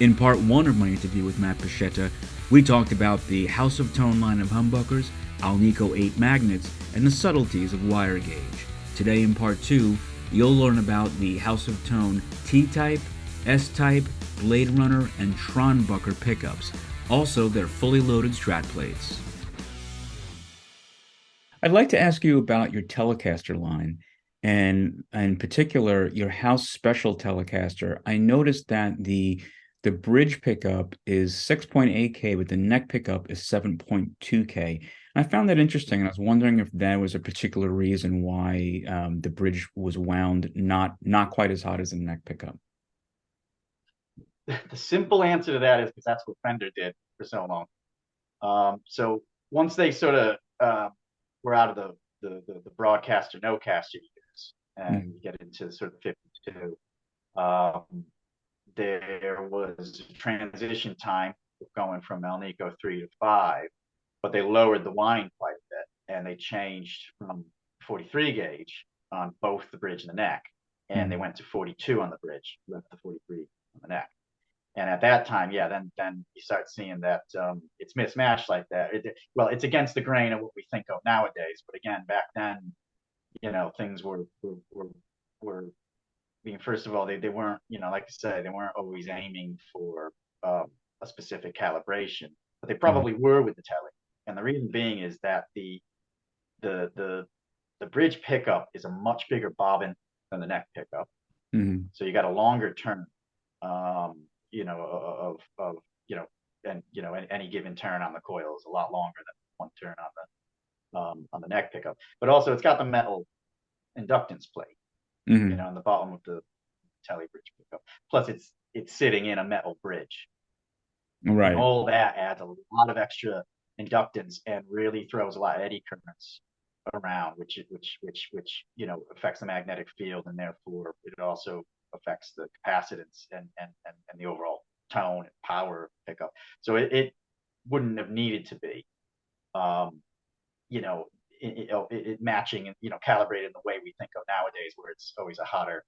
In part one of my interview with Matt Bascetta, we talked about the House of Tone line of humbuckers, Alnico 8 magnets, and the subtleties of wire gauge. Today in part two, you'll learn about the House of Tone T-Type, S-Type, Blade Runner, and Tronbucker pickups, also their fully loaded Strat plates. I'd like to ask you about your Telecaster line, and in particular your House Special Telecaster. I noticed that the bridge pickup is 6.8K, but the neck pickup is 7.2K. And I found that interesting, and I was wondering if there was a particular reason why the bridge was wound not quite as hot as the neck pickup. The simple answer to that is because that's what Fender did for so long. So once they sort of were out of the broadcaster, no caster years, and you get into sort of 52, there was a transition time going from Alnico 3 to 5, but they lowered the whine quite a bit, and they changed from 43 gauge on both the bridge and the neck, and they went to 42 on the bridge, left the 43 on the neck. And at that time, yeah, then you start seeing that it's mismatched like that. Well, it's against the grain of what we think of nowadays. But again, back then, things were. I mean, first of all, they weren't, like I said, they weren't always aiming for a specific calibration, but they Mhm. probably were with the telly. And the reason being is that the the the bridge pickup is a much bigger bobbin than the neck pickup, Mhm. so you got a longer turn. Of and any given turn on the coil is a lot longer than one turn on the neck pickup. But also, it's got the metal inductance plate, Mhm. on the bottom of the telly bridge pickup. Plus, it's sitting in a metal bridge, and Right. all that adds a lot of extra inductance and really throws a lot of eddy currents around, which affects the magnetic field, and therefore it also affects the capacitance and the overall tone and power pickup. So it wouldn't have needed to be, um, you know, matching and calibrated in the way we think of nowadays, where it's always a higher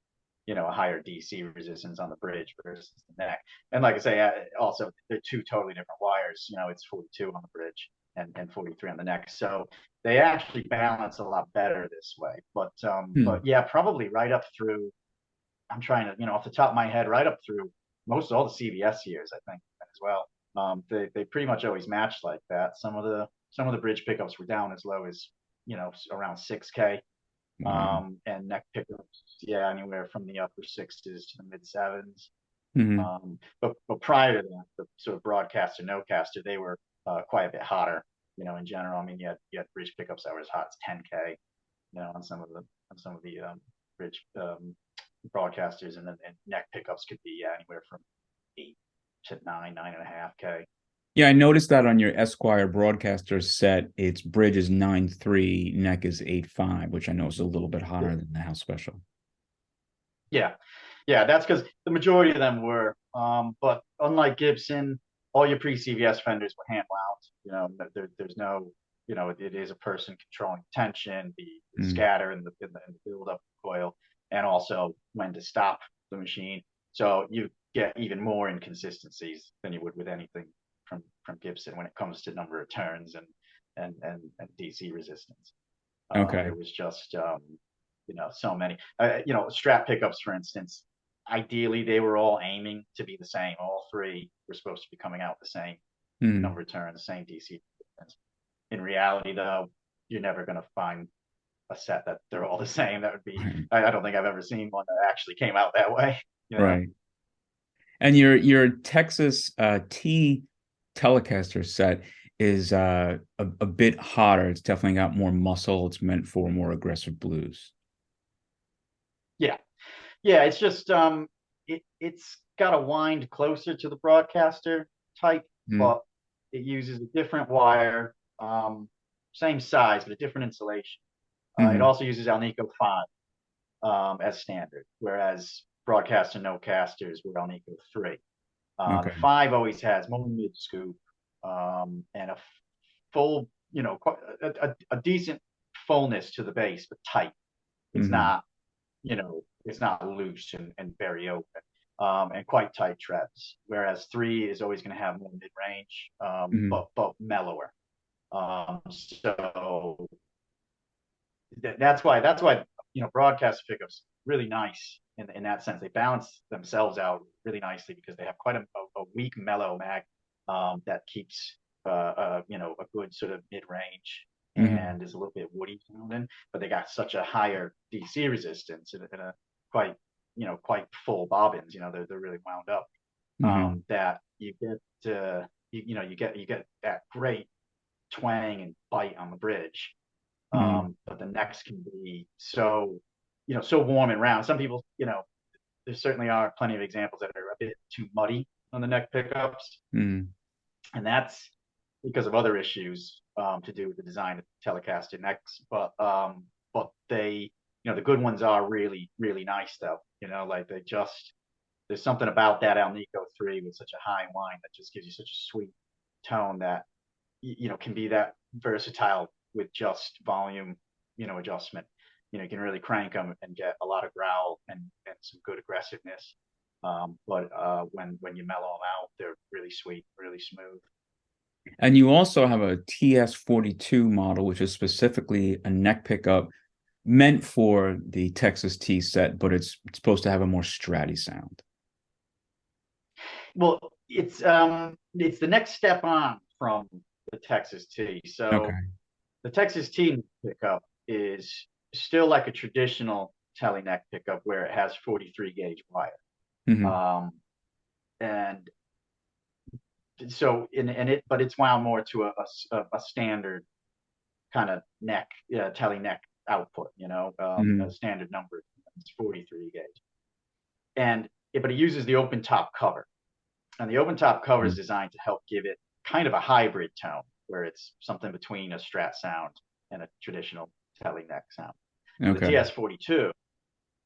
DC resistance on the bridge versus the neck. And like I say, also they're two totally different wires. It's 42 on the bridge and 43 on the neck, so they actually balance a lot better this way. But Hmm. yeah, probably right up through. I'm trying to off the top of my head, right up through most all the CVS years, I think as well. They pretty much always matched like that. Some of the bridge pickups were down as low as around 6K, Wow. and neck pickups, yeah, anywhere from the upper sixes to the mid sevens. Mhm. But prior to that, the sort of broadcaster, no caster, they were quite a bit hotter. In general, I mean, you had bridge pickups that were as hot as 10K. On some of the bridge broadcasters, and neck pickups could be, yeah, anywhere from 8 to 9.5K. Yeah, I noticed that on your Esquire broadcaster set, its bridge is 9.3, neck is 8.5, which I know is a little bit Yeah, hotter than the house special. yeah, yeah. That's because the majority of them were. But unlike Gibson, all your pre-CVS fenders were hand wound. There's no, it is a person controlling tension, the Mm. scatter, and the build up coil, and also when to stop the machine. So you get even more inconsistencies than you would with anything from Gibson when it comes to number of turns and DC resistance. Okay. There was just so many. Strat pickups, for instance. Ideally, they were all aiming to be the same. All three were supposed to be coming out the same Mm. number of turns, the same DC. In reality, though, you're never going to find a set that they're all the same. That would be. Right. I don't think I've ever seen one that actually came out that way. You know. Right. And your Texas T Telecaster set is a bit hotter. It's definitely got more muscle. It's meant for more aggressive blues. Yeah, yeah. It's just it's got a wind closer to the broadcaster type, Mm. but it uses a different wire, same size but a different insulation. It Hmm. also uses Alnico 5 as standard, whereas broadcaster no casters were Alnico 3. The Okay. 5 always has more mid scoop, and a full, a decent fullness to the bass, but tight. It's Hmm. not, it's not loose and very open. and quite tight treads. Whereas 3 is always going to have more mid range, Hmm. but mellower. So that's why broadcast pickups really nice in that sense. They balance themselves out really nicely because they have quite a weak mellow mag that keeps a good sort of mid range Hmm. and is a little bit woody sounding, but they got such a higher DC resistance and a quite quite full bobbins. They're really wound up Hmm. that you get you get that great twang and bite on the bridge. Hmm. But the necks can be so warm and round. Some people, there certainly are plenty of examples that are a bit too muddy on the neck pickups, Hmm. and that's because of other issues to do with the design of Telecaster necks. But the good ones are really really nice though. Like there's something about that Alnico 3 with such a high whine that just gives you such a sweet tone that can be that versatile with just volume, adjustment. You can really crank them and get a lot of growl and some good aggressiveness. But when you mellow them out, they're really sweet, really smooth. And you also have a TS-42 model, which is specifically a neck pickup meant for the Texas T set, but it's supposed to have a more stratty sound. Well, it's the next step on from the Texas T. So Okay. the Texas T pickup is still like a traditional tele neck pickup where it has 43 gauge wire. Hmm. Um, and so but it's wound more to a standard kind of neck, tele neck output, a Hmm. standard number. It's 43 gauge. But it uses the open top cover. And the open top cover is designed to help give it kind of a hybrid tone where it's something between a Strat sound and a traditional tele neck sound. So the Okay. TS-42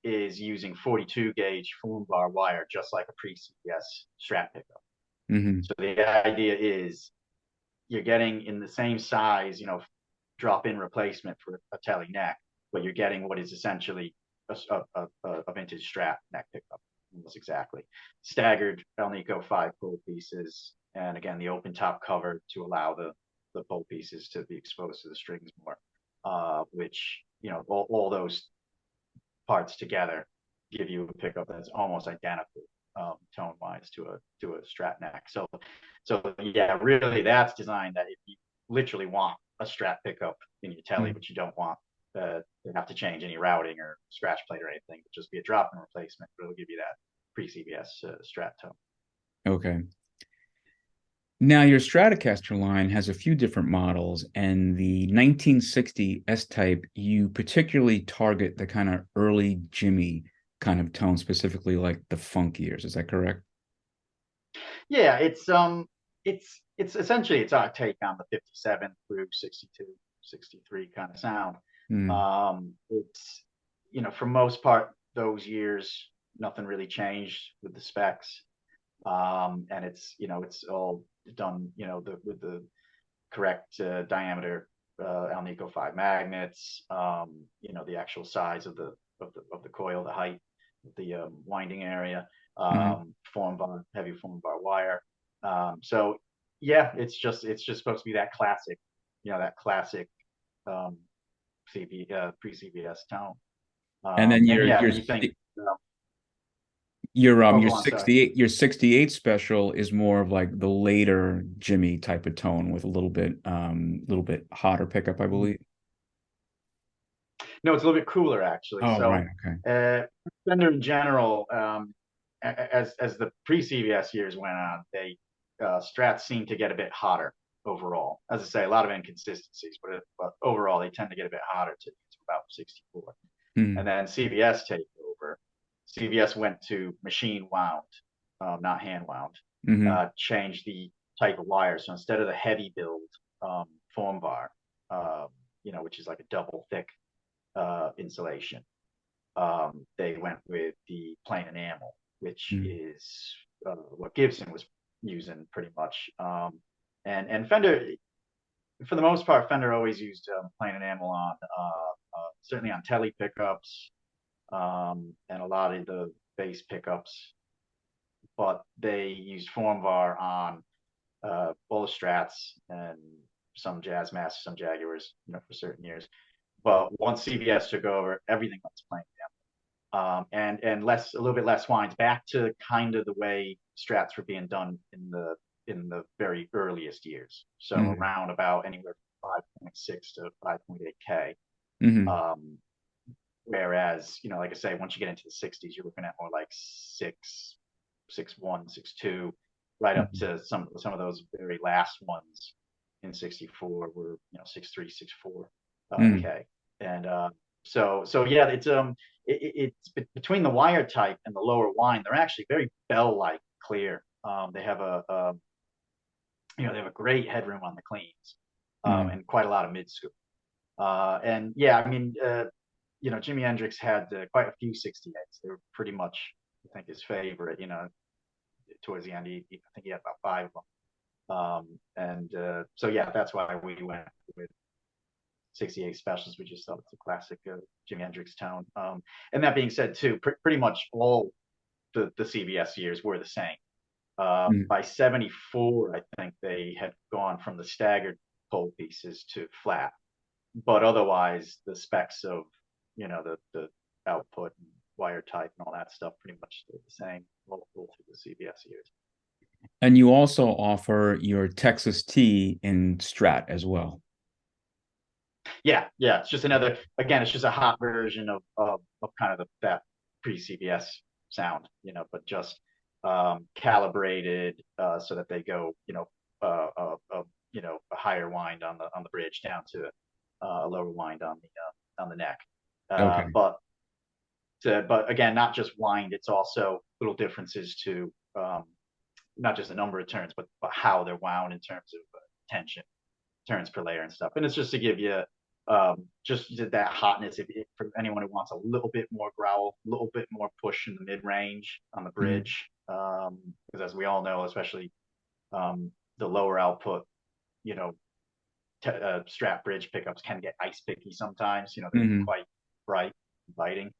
is using 42 gauge form bar wire, just like a pre-CBS Strat pickup. Hmm. So the idea is you're getting in the same size, drop-in replacement for a tele neck, but you're getting what is essentially a vintage Strat neck pickup, almost exactly. Staggered Alnico 5 pull pieces, and again the open top cover to allow the pull pieces to be exposed to the strings more, which all those parts together give you a pickup that's almost identical tone wise to a Strat neck. So yeah, really that's designed that if you literally want a Strat pickup in your telly, but you don't want to have to change any routing or scratch plate or anything, but just be a drop-in replacement, but it'll give you that pre-CBS Strat tone. Okay. Now, your Stratocaster line has a few different models, and the 1960 S-Type, you particularly target the kind of early Jimmy kind of tone, specifically like the funk years. Is that correct? Yeah, it's essentially it's our take on the 57 through 62, 63 kind of sound. Mm. It's for most part those years nothing really changed with the specs. And it's all done with the correct diameter Alnico 5 magnets, the actual size of the coil, the height, the winding area, Hmm. heavy form bar wire. So yeah, it's just supposed to be that classic, that classic um, pre-CBS tone. And then And yeah, you think, oh, your go on, sorry. 68 special is more of like the later Jimmy type of tone with a little bit hotter pickup, I believe. No, it's a little bit cooler actually. Oh, right. So Okay. Fender in general, as the pre-CBS years went on, they strats seem to get a bit hotter overall. As I say, a lot of inconsistencies, but overall they tend to get a bit hotter to about 64. And Mm. then CBS take over. CBS went to machine wound, not hand wound. Hmm. Changed the type of wire. So instead of the heavy build form bar, which is like a double thick insulation, they went with the plain enamel, which Mm. is what Gibson was using pretty much. And Fender, for the most part, Fender always used plain enamel on certainly on telly pickups and a lot of the bass pickups. but they used Formvar on all the Strats and some Jazz Masters, some Jaguars, for certain years. But once CBS took over, everything was playing down. And a little bit less wines, back to kind of the way Strats were being done in the very earliest years. So Mm-hmm. around about anywhere from 5.6 to 5.8K. Mm-hmm. Whereas, like I say, once you get into the 60s, you're looking at more like 6.1, 6.2, right up Mm-hmm. to some of those very last ones in 64 were 6.3, 6.4 Mm-hmm. K. And so yeah, it's between the wire type and the lower wine, they're actually very bell-like clear. They have they have a great headroom on the cleans, Mm-hmm. and quite a lot of mid scoop. And yeah, I mean, Jimi Hendrix had quite a few 68s. They were pretty much, I think, his favorite. Towards the end, I think he had about five of them. And so yeah, that's why we went with 68 specials. We just thought it's a classic Jimi Hendrix tone. And that being said, too, pretty much all the CBS years were the same. By 74, I think they had gone from the staggered pole pieces to flat, but otherwise the specs of the output and wire type and all that stuff pretty much stayed the same all through the CBS years. And you also offer your Texas tea in Strat as well. Yeah, it's just another, again, it's just a hot version of kind of that pre-CBS sound, but just calibrated so that they go, a higher wind on the bridge down to a lower wind on the neck. Uh, Okay. but but again, not just wind, it's also little differences to not just the number of turns, but how they're wound in terms of tension, turns per layer and stuff. And it's just to give you just that hotness for anyone who wants a little bit more growl, a little bit more push in the mid range on the Mm-hmm. bridge. Because as we all know, especially the lower output, you know, Strat bridge pickups can get ice picky sometimes. They're Mm-hmm. quite bright, biting.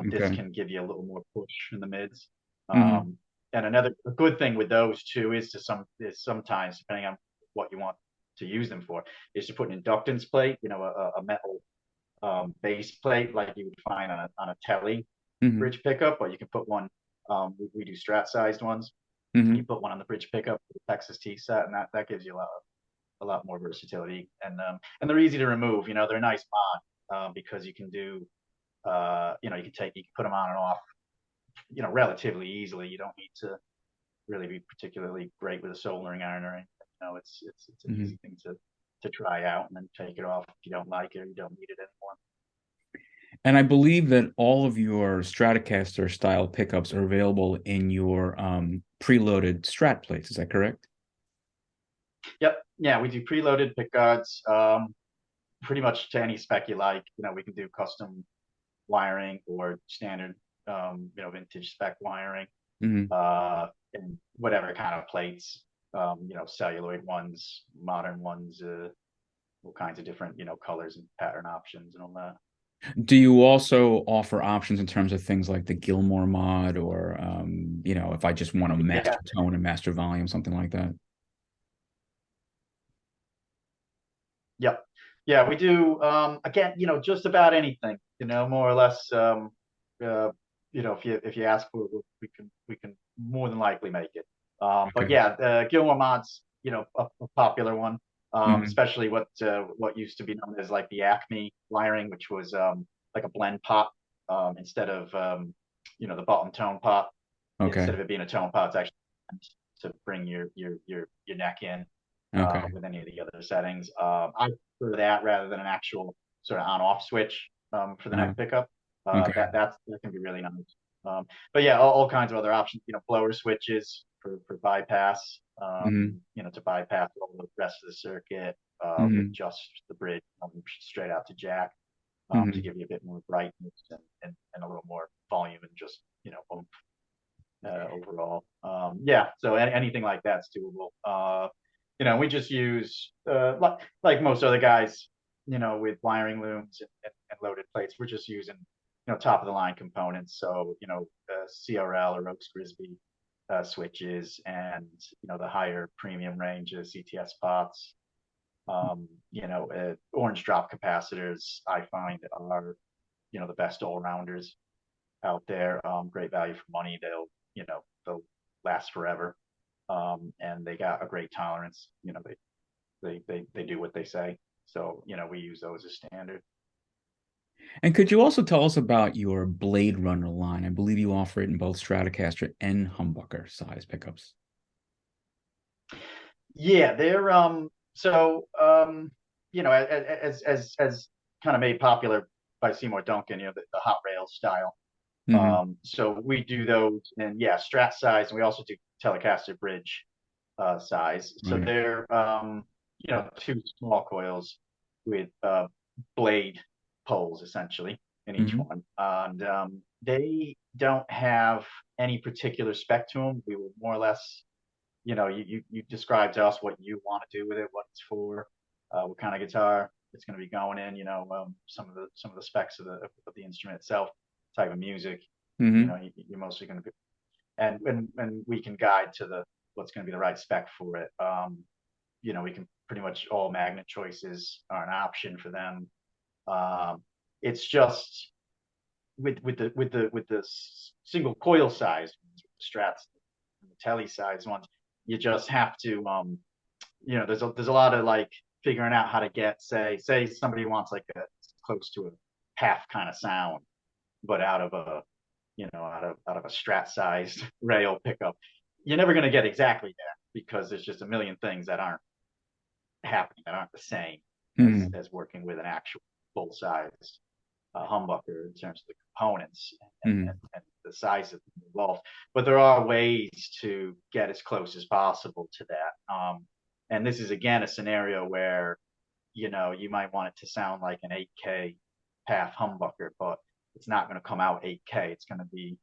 This Okay. can give you a little more push in the mids. Mm-hmm. And another good thing with those too is sometimes, depending on what you want to use them for, is to put an inductance plate, a metal base plate like you would find on a telly Mm-hmm. bridge pickup, or you can put one. We do Strat sized ones. You Mm-hmm. put one on the bridge pickup, the Texas T set, and that gives you a lot more versatility. And they're easy to remove. They're a nice mod because you can do you can put them on and off relatively easily. You don't need to really be particularly great with a soldering iron or anything. It's an Mm-hmm. easy thing to try out and then take it off if you don't like it or you don't need it anymore. And I believe that all of your Stratocaster style pickups are available in your preloaded Strat plates. Is that correct? Yep. Yeah, we do preloaded pick guards. Pretty much to any spec you like. We can do custom wiring or standard, vintage spec wiring, Mm-hmm. and whatever kind of plates, celluloid ones, modern ones, all kinds of different, colors and pattern options and all that. Do you also offer options in terms of things like the Gilmore mod or, if I just want to Yeah, master tone and master volume, something like that? yep. Yeah, we do, again, just about anything, more or less, if you ask for it, we can more than likely make it. But Okay. yeah, the Gilmore mods, a popular one, Mm-hmm. especially what used to be known as like the Acme wiring, which was like a blend pot instead of the bottom tone pot. Okay. Instead of it being a tone pot, it's actually to bring your neck in Okay. with any of the other settings. I prefer that rather than an actual sort of on-off switch for the Uh, neck pickup. okay. That can be really nice. But yeah, all kinds of other options. Blower switches for bypass. Mm-hmm. To bypass all the rest of the circuit with Mm-hmm. just the bridge straight out to jack to Mm-hmm. give you a bit more brightness and a little more volume and just overall. Yeah, so anything like that's doable. We just use like most other guys, with wiring looms and loaded plates. We're just using top of the line components. So CRL or Oaks Grisby switches, and the higher premium ranges, CTS pots. Orange drop capacitors I find are the best all rounders out there. Great value for money. They'll last forever, and they got a great tolerance. They do what they say. So we use those as standard. And could you also tell us about your Blade Runner line? I believe you offer it in both Stratocaster and Humbucker size pickups. Yeah, they're as kind of made popular by Seymour Duncan, the hot rail style. Hmm. So we do those in, yeah, Strat size, and we also do Telecaster bridge size. So Right. they're two small coils with blade poles essentially in each Hmm. one, and they don't have any particular spec to them. We will more or less, you describe to us what you want to do with it, what it's for, what kind of guitar it's going to be going in. Some of the specs of the instrument itself, type of music. Hmm. You're mostly going to be, and we can guide to the what's going to be the right spec for it. We can pretty much, all magnet choices are an option for them. It's just with the single coil size, strats, and the telly size ones, you just have to there's a lot of like figuring out how to get, say somebody wants like a close to a half kind of sound, but out of a strat sized rail pickup. You're never going to get exactly there because there's just a million things that aren't happening, that aren't the same as Hmm. working with an actual full size humbucker in terms of the components and, and, Hmm. and the size of them involved. But there are ways to get as close as possible to that. And this is again a scenario where you might want it to sound like an 8K half humbucker, but it's not going to come out 8K. It's going to be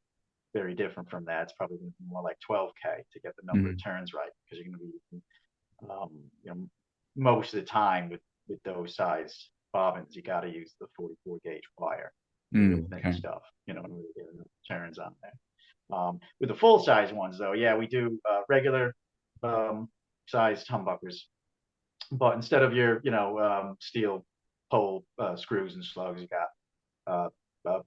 very different from that. It's probably going to be more like 12K to get the number of Hmm. turns right, because you're going to be um, most of the time with those size bobbins, you got to use the 44 gauge wire, the real Mm, thin okay. stuff, in order to get enough turns on there. With the full size ones, though, yeah, we do regular um, sized humbuckers, but instead of your steel pole screws and slugs, you got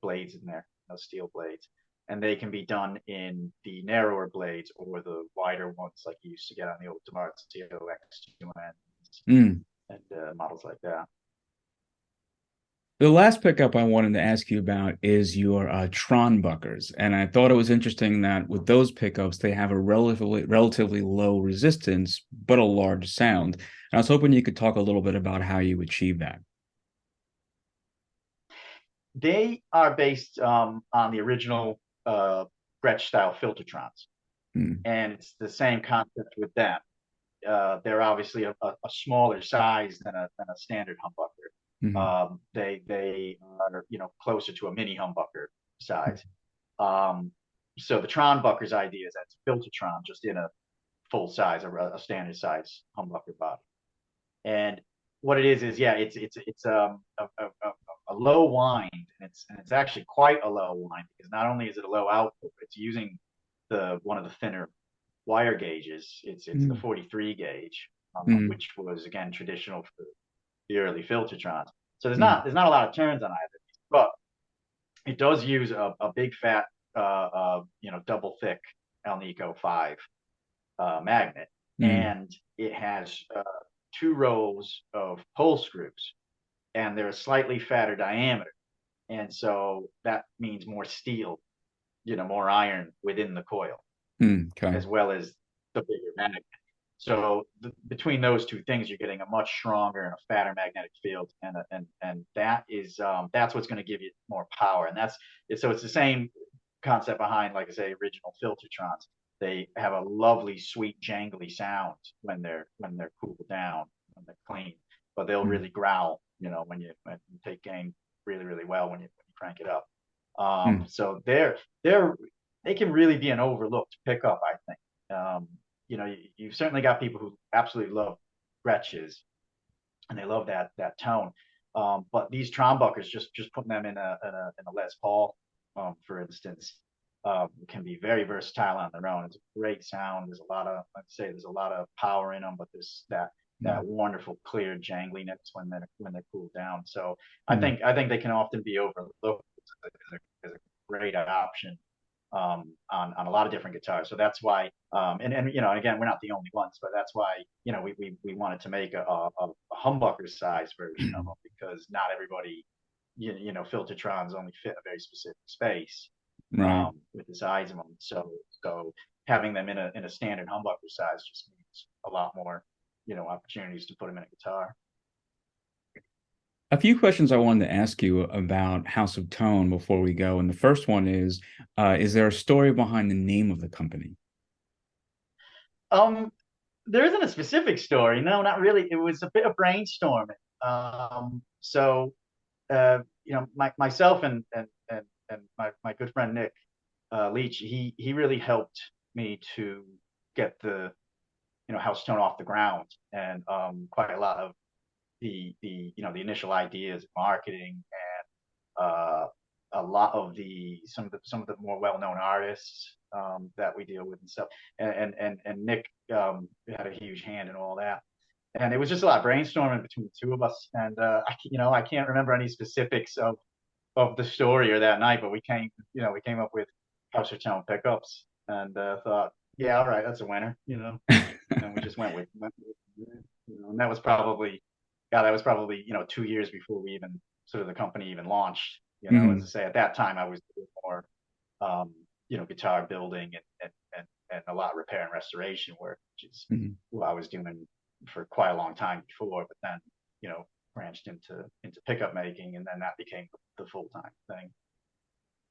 blades in there, steel blades, and they can be done in the narrower blades or the wider ones like you used to get on the old Demarts TOX2Ns Mm. and models like that. The last pickup I wanted to ask you about is your Tronbuckers, and I thought it was interesting that with those pickups they have a relatively low resistance but a large sound. And I was hoping you could talk a little bit about how you achieve that. They are based on the original Gretsch style Filtertrons, Mm. and it's the same concept with them. They're obviously a smaller size than a standard humbucker. Hmm. They are closer to a mini humbucker size. Um, so the Tronbuckers idea is that's a Filtertron just in a full size, a standard size humbucker body. And what it is, yeah, it's a low wind, and it's actually quite a low wind, because not only is it a low output, but it's using the one of the thinner wire gauges. It's the Mm. 43 gauge, Mm. which was again traditional for the early Filtertrons. So there's Mm. not there's not a lot of turns on either, but it does use a big fat double thick Alnico 5 magnet, Mm. and it has two rows of pole screws, and they're a slightly fatter diameter, and so that means more steel, more iron within the coil, Mm. Okay. as well as the bigger magnet. So between those two things, you're getting a much stronger and a fatter magnetic field, and that's what's going to give you more power. And it's the same concept behind, like I say, original Filtertrons. They have a lovely, sweet, jangly sound when they're cooled down, when they're clean, but they'll Mm. really growl, when you take gain really, really well when you crank it up. Mm. So they can really be an overlooked pickup, I think. You've certainly got people who absolutely love Gretches, and they love that tone. But these Trombuckers, just putting them in a Les Paul, for instance, can be very versatile on their own. It's a great sound. There's a lot of, I'd say, there's a lot of power in them, but there's that wonderful clear jangliness when they're cooled down. So Mm. I think they can often be overlooked as a great option on a lot of different guitars. So that's why, and you know, again, we're not the only ones, but that's why, you know, we wanted to make a humbucker size version of them because not everybody, you know, Filtertrons only fit a very specific space Right. with the size of them. So having them in a standard humbucker size just means a lot more, you know, opportunities to put them in a guitar. A few questions I wanted to ask you about House of Tone before we go. And the first one is there a story behind the name of the company? Um, there isn't a specific story. No, not really. It was a bit of brainstorming. So you know, myself and my good friend Nick Leach, he really helped me to get the you know House Tone off the ground, and quite a lot of the you know the initial ideas, marketing, uh, a lot of the some of the more well known artists that we deal with and stuff, and Nick had a huge hand in all that. And it was just a lot of brainstorming between the two of us. And you know, I can't remember any specifics of the story or that night, but you know, we came up with House of Tone pickups, and thought, yeah, all right, that's a winner, you know. And we just went with you know, and that was probably, God, that was probably you know 2 years before we even sort of the company even launched. You know, as I Mhm. say, at that time I was doing more, you know, guitar building and a lot of repair and restoration work, which is Mhm. what I was doing for quite a long time before. But then, you know, branched into pickup making, and then that became the full time thing.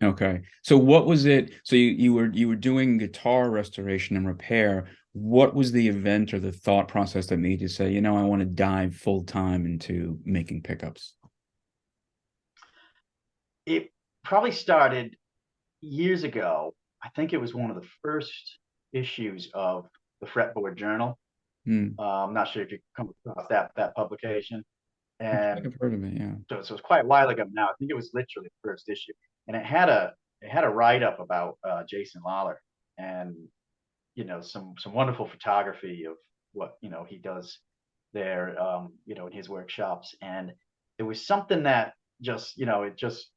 Okay. So what was it? So you were doing guitar restoration and repair. What was the event or the thought process that made you say, you know, I want to dive full time into making pickups? It probably started years ago. I think it was one of the first issues of the Fretboard Journal. Hmm. I'm not sure if you come across that publication. I think And I've heard of it, yeah. so it's quite a while ago now. I think it was literally the first issue, and it had a write up about Jason Lawler, and you know some wonderful photography of what you know he does there, you know, in his workshops, and it was something that just you know it just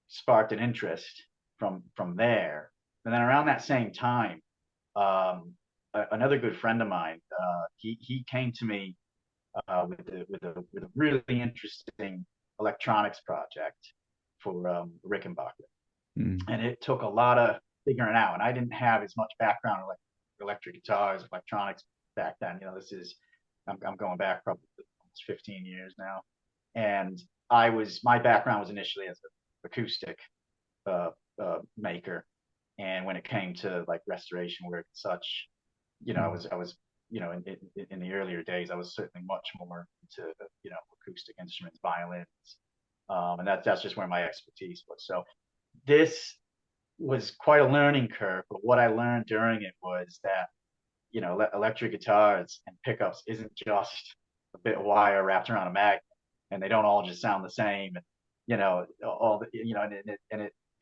sparked an interest from there. And then around that same time, another good friend of mine, he came to me with a really interesting electronics project for Rickenbacker, Hmm. and it took a lot of figuring out. And I didn't have as much background in like electric guitars, electronics back then. You know, I'm going back probably almost 15 years now, and my background was initially as an acoustic uh, maker, and when it came to like restoration work and such, you know, I was, you know, in the earlier days, I was certainly much more into, you know, acoustic instruments, violins, and that's just where my expertise was. So this was quite a learning curve, but what I learned during it was that, you know, electric guitars and pickups isn't just a bit of wire wrapped around a magnet, and they don't all just sound the same. And, you know, all the, you know,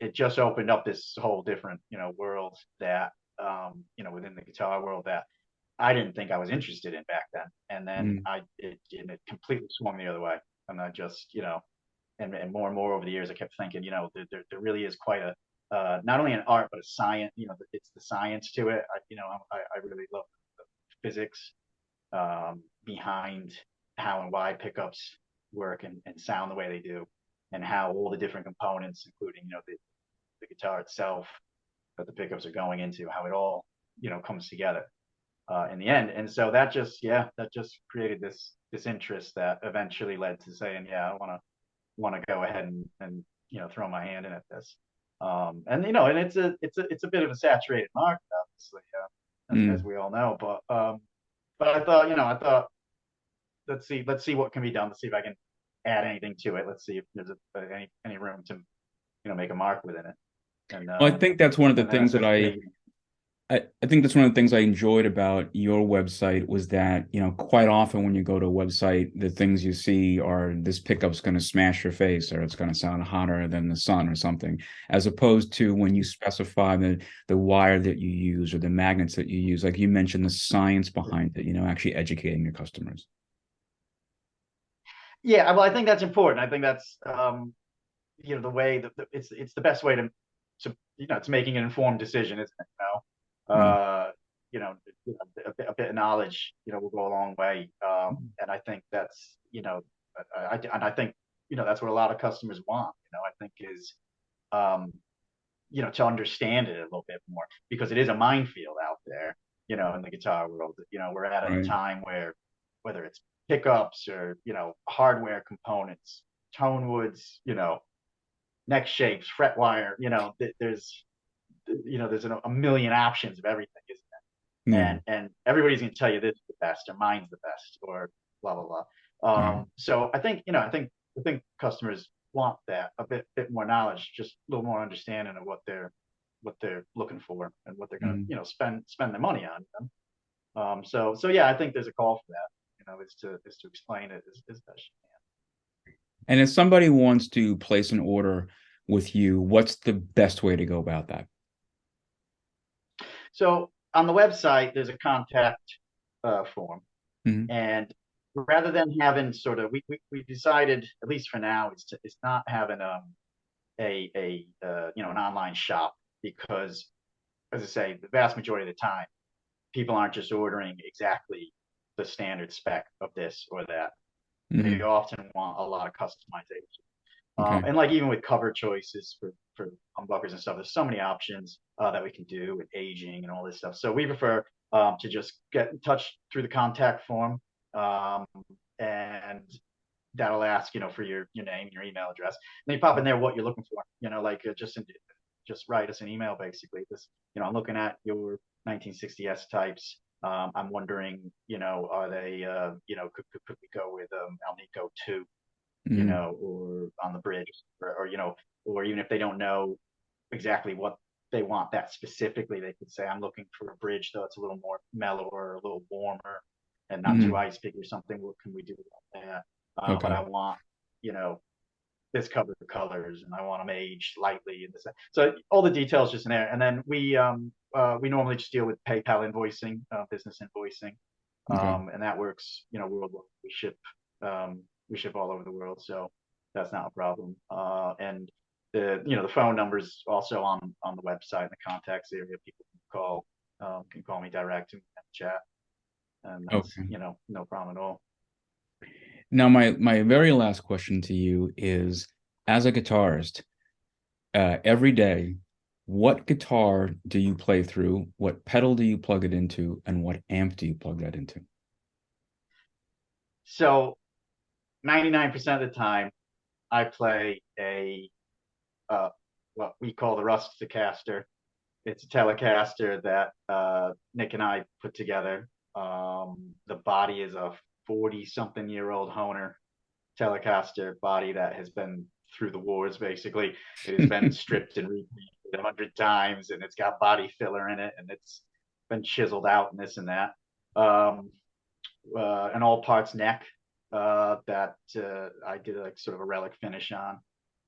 it just opened up this whole different, you know, world that, you know, within the guitar world that I didn't think I was interested in back then. And then Mm. it completely swung the other way. And I just, you know, and more over the years, I kept thinking, you know, there really is quite a, not only an art, but a science, you know, it's the science to it. You know, I really love the physics behind how and why pickups work and sound the way they do, and how all the different components, including, you know, the guitar itself that the pickups are going into, how it all, you know, comes together in the end. And so that just, yeah, that just created this interest that eventually led to saying, yeah, I want to go ahead and you know throw my hand in at this. And you know, and it's a bit of a saturated market, obviously, as Mm. we all know. But I thought, you know, I thought let's see what can be done. Let's see if I can add anything to it. Let's see if there's any room to you know make a mark within it. And Well, I think that's one of the then things that's that what I made me. I think that's one of the things I enjoyed about your website was that, quite often when you go to a website, the things you see are this pickup's going to smash your face or it's going to sound hotter than the sun or something, as opposed to when you specify the wire that you use or the magnets that you use, like you mentioned, the science behind it, actually educating your customers. Yeah, well, I think that's important. I think that's the way that it's the best way to making an informed decision, isn't it? Right. You know, a bit of knowledge, will go a long way. And I think that's, and I think, that's what a lot of customers want. I think is, um, to understand it a little bit more because it is a minefield out there, in the guitar world. We're at a Right. time where whether it's pickups or, hardware components, tone woods, neck shapes, fret wire, there's a million options of everything, isn't it? Yeah. And everybody's gonna tell you this is the best or mine's the best or blah blah blah. Right. So I think customers want that a bit more knowledge, just a little more understanding of what they're looking for and what they're gonna Mhm. spend their money on. So yeah, I think there's a call for that. Is to explain it as best you And if somebody wants to place an order with you, what's the best way to go about that? can. So on the website, there's a contact form, Mhm. and rather than having sort of we decided, at least for now, it's not having an online shop because, as I say, the vast majority of the time people aren't just ordering exactly the standard spec of this or that. They Mhm. often want a lot of customization. Okay. And like even with cover choices for humbuckers and stuff, there's so many options that we can do with aging and all this stuff. So we prefer to just get in touch through the contact form, um, and that'll ask, for your name, your email address. And then you pop in there what you're looking for. Like just write us an email basically. I'm looking at your 1960s types. I'm wondering, are they, could we go with Alnico 2, Mhm. or on the bridge, or even if they don't know exactly what they want that specifically, they could say, I'm looking for a bridge that's a little more mellow or a little warmer and not too Mhm. ice pick or something. What can we do about that? But Okay. I want, you know, this cover colors and I want them aged lightly and this. So all the details just in there. And then we normally just deal with PayPal invoicing, business invoicing, Okay. and that works, worldwide. We ship all over the world, so that's not a problem. And the phone numbers also on the website in the contacts area. People can call me direct and chat, and that's Okay. no problem at all. Now, my very last question to you is, as a guitarist, every day, what guitar do you play through? What pedal do you plug it into? And what amp do you plug that into? So 99% of the time, I play a uh, what we call the Rusticaster. It's a Telecaster that Nick and I put together. The body is a 40-something-year-old Honer Telecaster body that has been through the wars. Basically, it has been stripped and repainted 100 times, and it's got body filler in it, and it's been chiseled out and this and that. Um, an all parts neck that I did like sort of a relic finish on.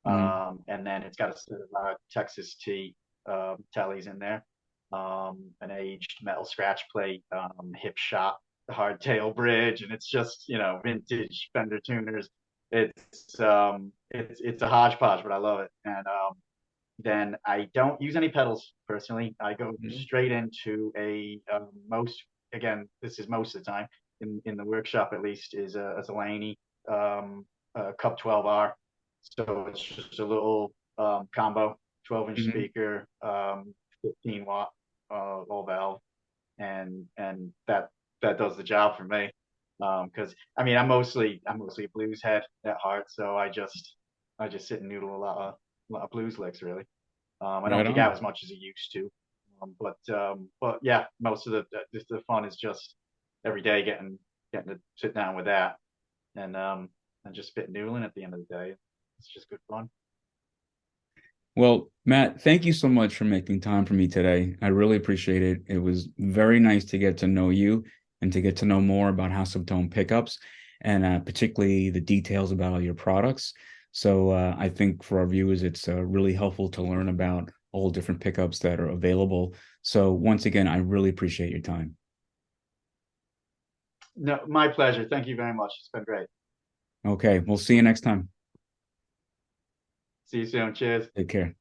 Mhm. And then it's got a set of Texas T tellies in there, an aged metal scratch plate, hip shot, the hardtail bridge, and it's just vintage Fender tuners. It's a hodgepodge, but I love it. And then I don't use any pedals personally. I go Mhm. straight into a most again. This is most of the time in the workshop at least is a Zelani um, Cup 12R. So it's just a little combo, 12-inch Mhm. speaker, 15 watt all valve, and that does the job for me. Because I mean I'm mostly a blues head at heart, so I just sit and noodle a lot of blues licks really. I don't Right gig out on. as much as I used to, but yeah, most of the fun is just every day getting to sit down with that and just spit noodling at the end of the day. It's just good fun. Well, Matt, thank you so much for making time for me today. I really appreciate it. It was very nice to get to know you and to get to know more about House of Tone pickups and particularly the details about all your products. So I think for our viewers, it's really helpful to learn about all different pickups that are available. So once again, I really appreciate your time. No, my pleasure. Thank you very much. It's been great. Okay, we'll see you next time. See you soon. Cheers. Take care.